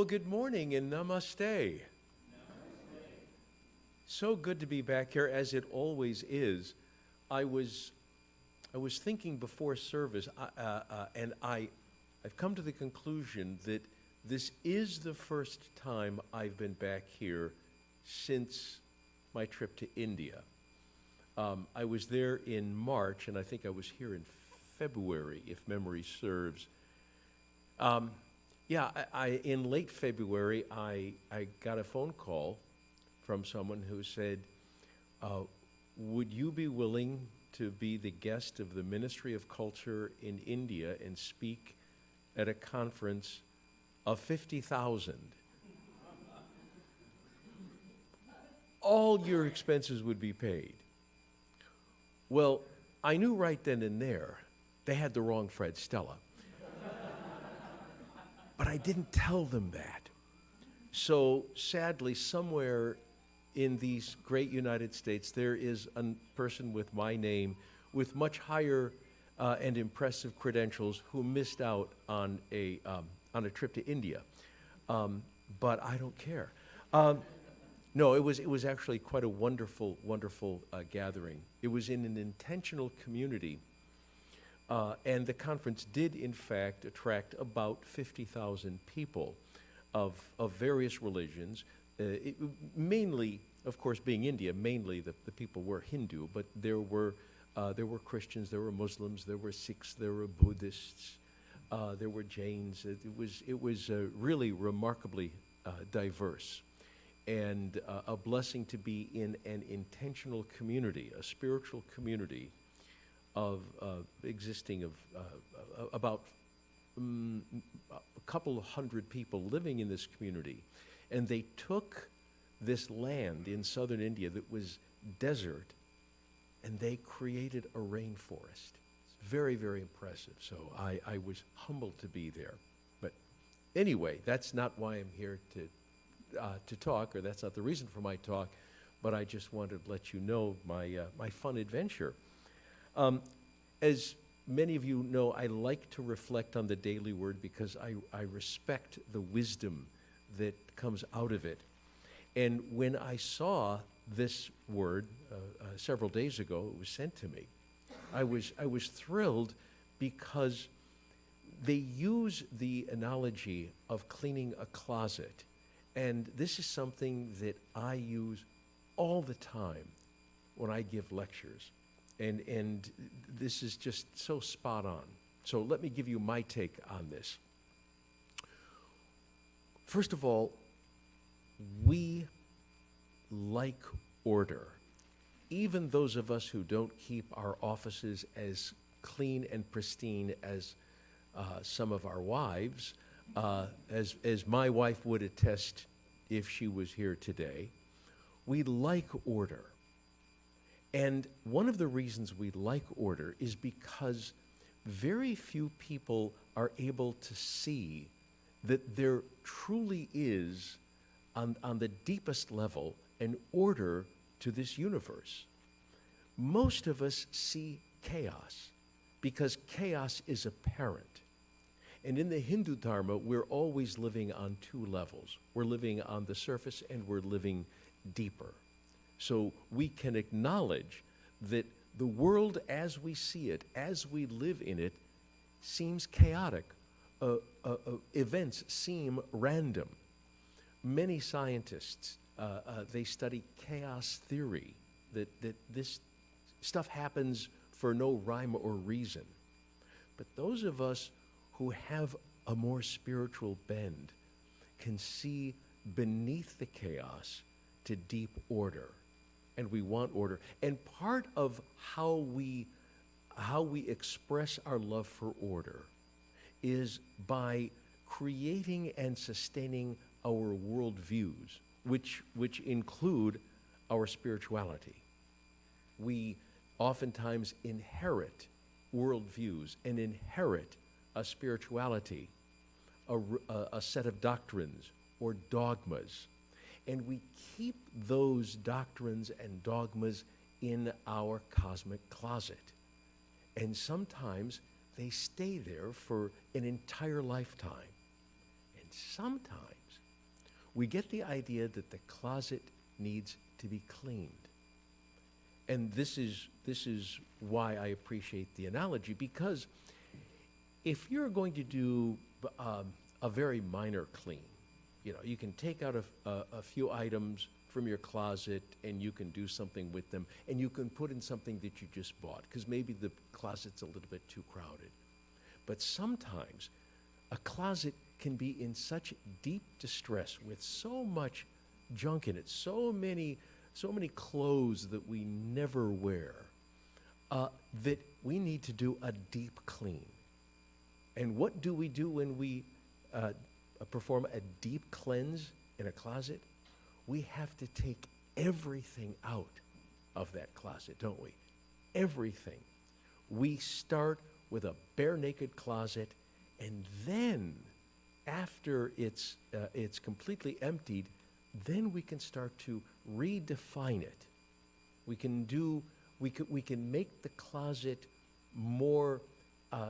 Well, good morning and namaste. So good to be back here, as it always is. I was thinking before service, and I've come to the conclusion that this is the first time I've been back here since my trip to India. I was there in March, and I think I was here in February, if memory serves. In late February, I got a phone call from someone who said, would you be willing to be the guest of the Ministry of Culture in India and speak at a conference of 50,000? All your expenses would be paid. Well, I knew right then and there they had the wrong Fred Stella. But I didn't tell them that. So sadly, somewhere in these great United States, there is a person with my name with much higher and impressive credentials who missed out on a trip to India. But I don't care. No, it was actually quite a wonderful gathering. It was in an intentional community. And the conference did, in fact, attract about 50,000 people of various religions. Mainly, of course, being India, mainly the people were Hindu, but there were Christians, there were Muslims, there were Sikhs, there were Buddhists, there were Jains. It was really remarkably diverse, and a blessing to be in an intentional community, a spiritual community of existing of about a couple of hundred people living in this community. And they took this land in southern India that was desert, and they created a rainforest. It's very, very impressive. So I was humbled to be there. But anyway, that's not why I'm here to talk, or that's not the reason for my talk, but I just wanted to let you know my fun adventure. As many of you know, I like to reflect on the daily word because I respect the wisdom that comes out of it. And when I saw this word several days ago, it was sent to me, I was thrilled because they use the analogy of cleaning a closet. And this is something that I use all the time when I give lectures. And this is just so spot on. So let me give you my take on this. First of all, we like order. Even those of us who don't keep our offices as clean and pristine as some of our wives, as my wife would attest if she was here today, we like order. And one of the reasons we like order is because very few people are able to see that there truly is, on the deepest level, an order to this universe. Most of us see chaos because chaos is apparent. And in the Hindu Dharma, we're always living on two levels. We're living on the surface and we're living deeper. So we can acknowledge that the world as we see it, as we live in it, seems chaotic. Events seem random. Many scientists, they study chaos theory, that this stuff happens for no rhyme or reason. But those of us who have a more spiritual bend can see beneath the chaos to deep order. And we want order. And part of how we express our love for order is by creating and sustaining our worldviews, which include our spirituality. We oftentimes inherit worldviews and inherit a spirituality, a set of doctrines or dogmas. And we keep those doctrines and dogmas in our cosmic closet. And sometimes they stay there for an entire lifetime. And sometimes we get the idea that the closet needs to be cleaned. And this is why I appreciate the analogy, because if you're going to do a very minor clean, you can take out a few items from your closet and you can do something with them, and you can put in something that you just bought, because maybe the closet's a little bit too crowded. But sometimes a closet can be in such deep distress with so much junk in it, so many clothes that we never wear, that we need to do a deep clean. And what do we do when we perform a deep cleanse in a closet? We have to take everything out of that closet, don't we? Everything. We start with a bare naked closet, and then after it's completely emptied, then we can start to redefine it. We can make the closet more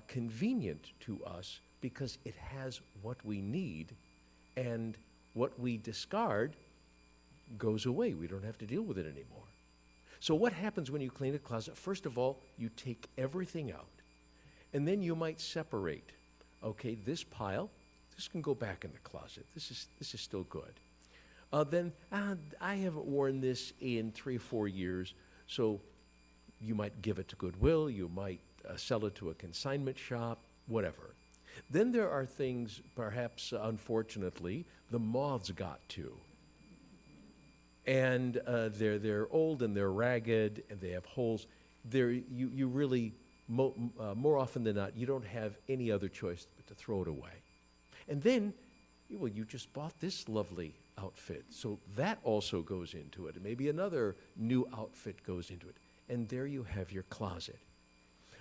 convenient to us, because it has what we need, and what we discard goes away. We don't have to deal with it anymore. So what happens when you clean a closet? First of all, you take everything out, and then you might separate. Okay, this pile, this can go back in the closet. This is still good. Then I haven't worn this in 3 or 4 years, so you might give it to Goodwill, you might sell it to a consignment shop, whatever. Then there are things, perhaps unfortunately, the moths got to. And they're old and they're ragged and they have holes. You really, more often than not, you don't have any other choice but to throw it away. And then, well, you just bought this lovely outfit, so that also goes into it. And maybe another new outfit goes into it. And there you have your closet.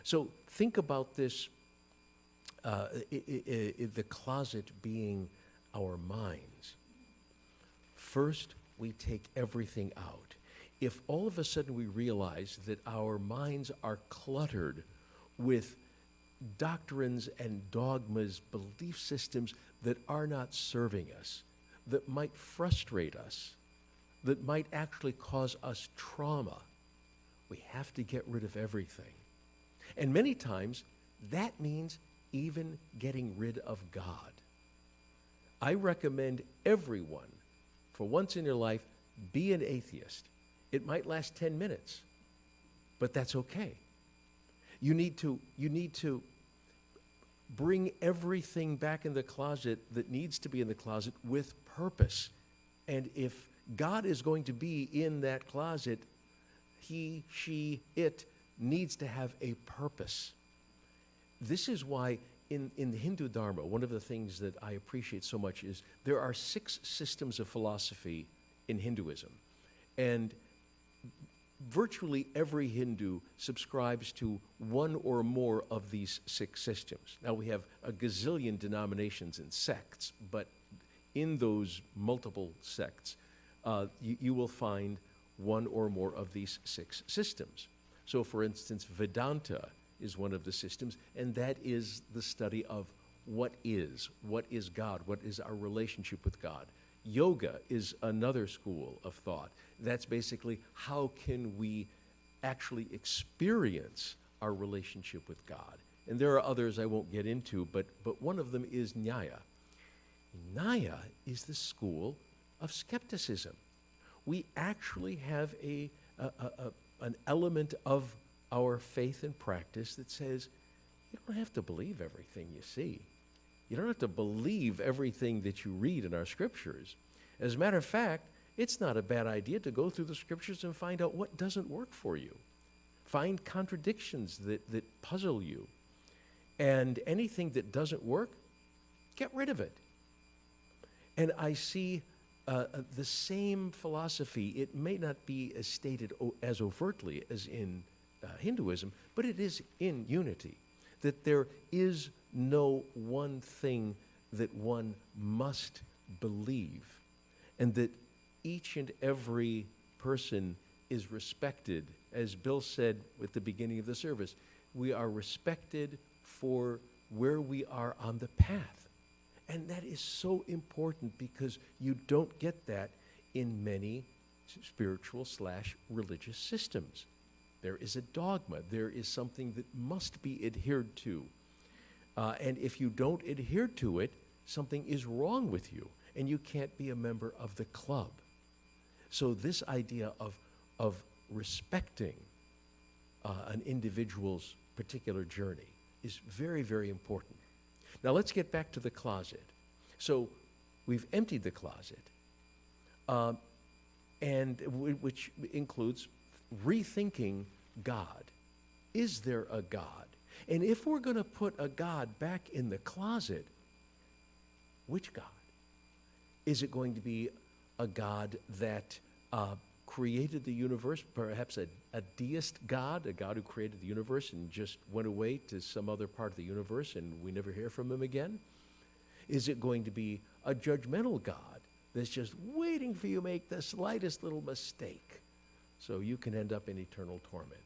So think about this, the closet being our minds. First, we take everything out. If all of a sudden we realize that our minds are cluttered with doctrines and dogmas, belief systems that are not serving us, that might frustrate us, that might actually cause us trauma, we have to get rid of everything. And many times, that means even getting rid of God. I recommend everyone, for once in your life, be an atheist. It might last 10 minutes, but that's okay. You need to bring everything back in the closet that needs to be in the closet with purpose. And if God is going to be in that closet, he, she, it needs to have a purpose. This is why in the Hindu Dharma, one of the things that I appreciate so much is there are 6 systems of philosophy in Hinduism. And virtually every Hindu subscribes to one or more of these 6 systems. Now, we have a gazillion denominations and sects, but in those multiple sects, you will find one or more of these 6 systems. So, for instance, Vedanta is one of the systems, and that is the study of what is God, what is our relationship with God. Yoga is another school of thought. That's basically how can we actually experience our relationship with God. And there are others I won't get into, but one of them is Nyaya. Nyaya is the school of skepticism. We actually have an element of our faith and practice that says you don't have to believe everything you see. You don't have to believe everything that you read in our scriptures. As a matter of fact, it's not a bad idea to go through the scriptures and find out what doesn't work for you. Find contradictions that puzzle you. And anything that doesn't work, get rid of it. And I see the same philosophy. It may not be as stated as overtly as in Hinduism, but it is in unity, that there is no one thing that one must believe, and that each and every person is respected. As Bill said at the beginning of the service, we are respected for where we are on the path. And that is so important because you don't get that in many spiritual/religious systems. There is a dogma. There is something that must be adhered to. And if you don't adhere to it, something is wrong with you, and you can't be a member of the club. So this idea of respecting an individual's particular journey is very, very important. Now let's get back to the closet. So we've emptied the closet, which includes rethinking God. Is there a God? And if we're going to put a God back in the closet, which God? Is it going to be a God that created the universe, perhaps a deist God, a God who created the universe and just went away to some other part of the universe and we never hear from him again? Is it going to be a judgmental God that's just waiting for you to make the slightest little mistake so you can end up in eternal torment?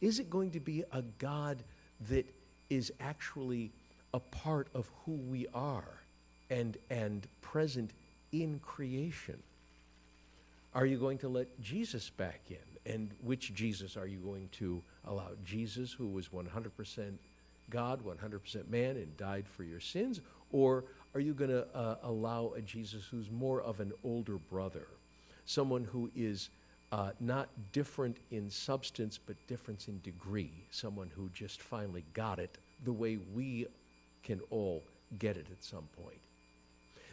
Is it going to be a God that is actually a part of who we are and present in creation? Are you going to let Jesus back in? And which Jesus are you going to allow? Jesus, who was 100% God, 100% man, and died for your sins? Or are you going to allow a Jesus who's more of an older brother, someone who is not different in substance, but different in degree, someone who just finally got it the way we can all get it at some point?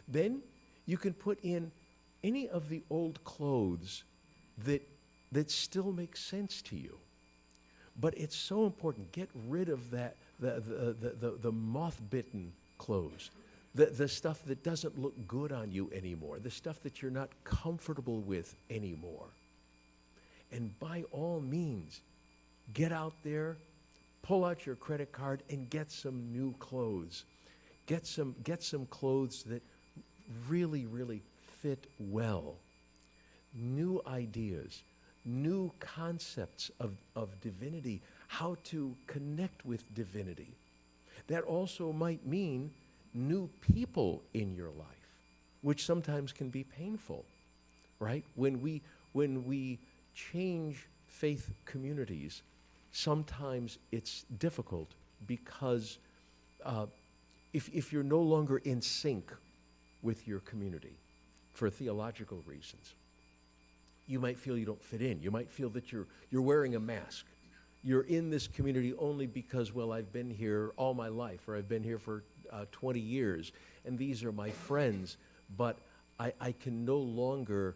Then you can put in any of the old clothes that still make sense to you. But it's so important. Get rid of that, the moth-bitten clothes, the stuff that doesn't look good on you anymore, the stuff that you're not comfortable with anymore. And by all means, get out there, pull out your credit card, and get some new clothes. Get some clothes that really, really fit well. New ideas, new concepts of divinity, how to connect with divinity. That also might mean new people in your life, which sometimes can be painful, right? When we change faith communities, sometimes it's difficult because if you're no longer in sync with your community for theological reasons, you might feel you don't fit in. You might feel that you're wearing a mask. You're in this community only because, well, I've been here all my life, or I've been here for 20 years, and these are my friends, but I can no longer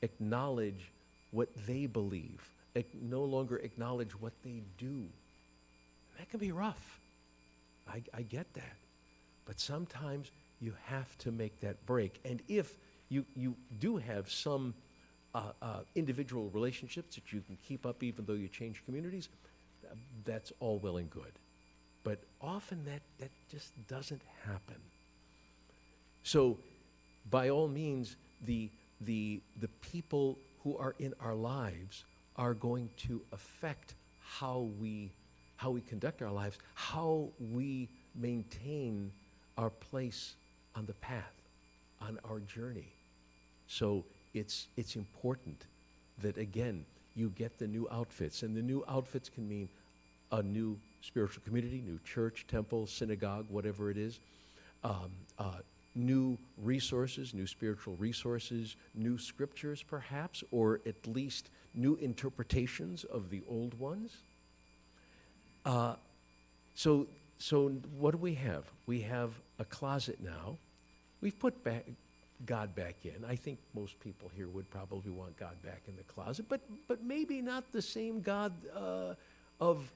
acknowledge what they believe, no longer acknowledge what they do. That can be rough. I get that. But sometimes you have to make that break. And if you do have some individual relationships that you can keep up even though you change communities, that's all well and good. But often that just doesn't happen. So by all means, the people who are in our lives are going to affect how we conduct our lives, how we maintain our place on the path, on our journey. So it's important that, again, you get the new outfits. And the new outfits can mean a new spiritual community, new church, temple, synagogue, whatever it is, new resources, new spiritual resources, new scriptures perhaps, or at least new interpretations of the old ones. So what do we have? We have a closet now. We've put God back in. I think most people here would probably want God back in the closet, but maybe not the same God of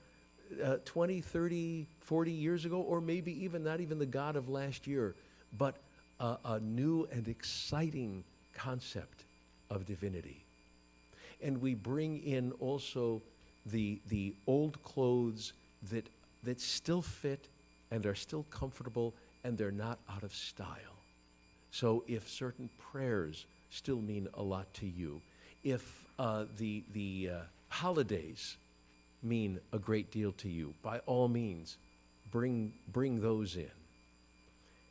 20, 30, 40 years ago, or maybe not even the God of last year, but a new and exciting concept of divinity. And we bring in also the old clothes that still fit and are still comfortable and they're not out of style. So if certain prayers still mean a lot to you, if the holidays mean a great deal to you, by all means, bring those in.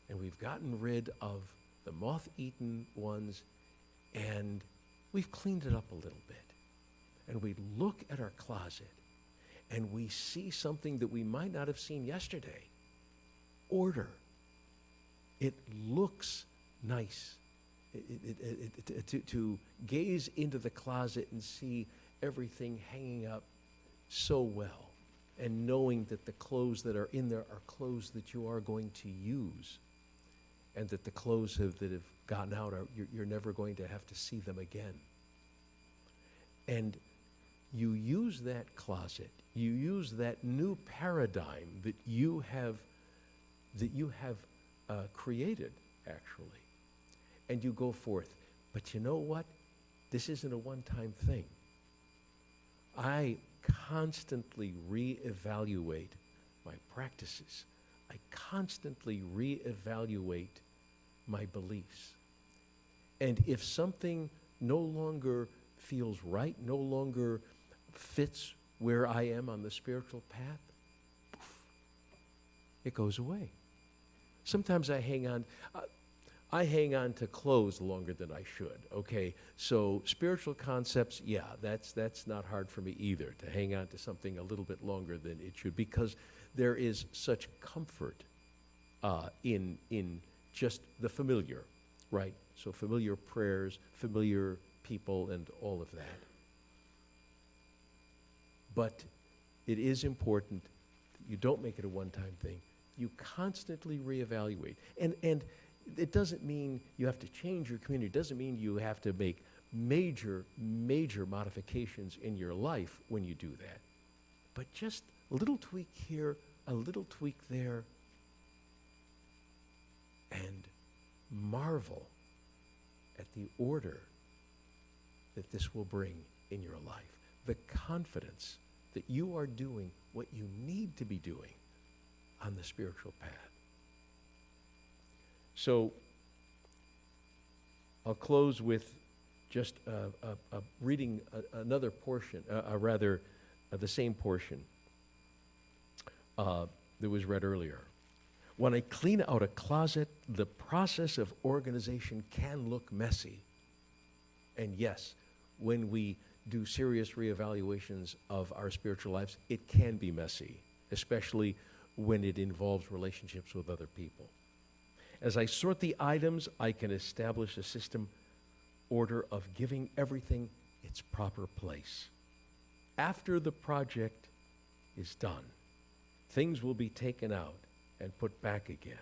and we've gotten rid of the moth-eaten ones, and we've cleaned it up a little bit. And we look at our closet, and we see something that we might not have seen yesterday. Order. It looks nice. To gaze into the closet and see everything hanging up so well, and knowing that the clothes that are in there are clothes that you are going to use, and that the clothes that have gotten out, you're never going to have to see them again. And you use that closet, you use that new paradigm that you have created, actually, and you go forth. But you know what? This isn't a one-time thing. I constantly reevaluate my practices. I constantly reevaluate my beliefs. And if something no longer feels right, no longer fits where I am on the spiritual path, poof, it goes away. Sometimes I hang on to clothes longer than I should, okay? So spiritual concepts, yeah, that's not hard for me either, to hang on to something a little bit longer than it should, because there is such comfort in just the familiar, right? So familiar prayers, familiar people, and all of that. But it is important that you don't make it a one-time thing. You constantly reevaluate. And it doesn't mean you have to change your community. It doesn't mean you have to make major modifications in your life when you do that. But just a little tweak here, a little tweak there, and marvel at the order that this will bring in your life. The confidence that you are doing what you need to be doing on the spiritual path. So I'll close with just reading another portion, the same portion that was read earlier. When I clean out a closet, the process of organization can look messy. And yes, when we do serious reevaluations of our spiritual lives, it can be messy, especially when it involves relationships with other people. As I sort the items, I can establish a system order of giving everything its proper place. After the project is done, things will be taken out and put back again.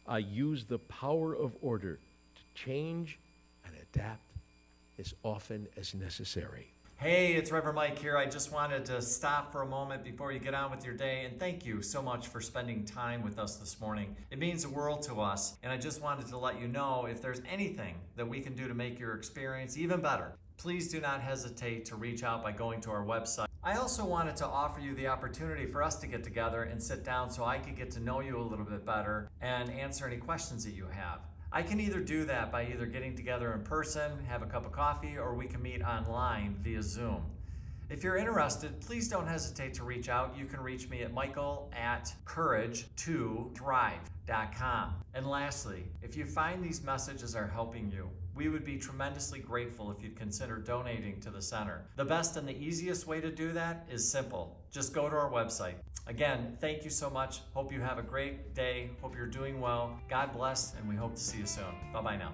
I use the power of order to change and adapt as often as necessary. Hey, it's Reverend Mike here. I just wanted to stop for a moment before you get on with your day, and thank you so much for spending time with us this morning. It means the world to us, and I just wanted to let you know if there's anything that we can do to make your experience even better, please do not hesitate to reach out by going to our website. I also wanted to offer you the opportunity for us to get together and sit down so I could get to know you a little bit better and answer any questions that you have. I can either do that by either getting together in person, have a cup of coffee, or we can meet online via Zoom. If you're interested, please don't hesitate to reach out. You can reach me at michael@courage2thrive.com. And lastly, if you find these messages are helping you, we would be tremendously grateful if you'd consider donating to the center. The best and the easiest way to do that is simple. Just go to our website. Again, thank you so much. Hope you have a great day. Hope you're doing well. God bless, and we hope to see you soon. Bye-bye now.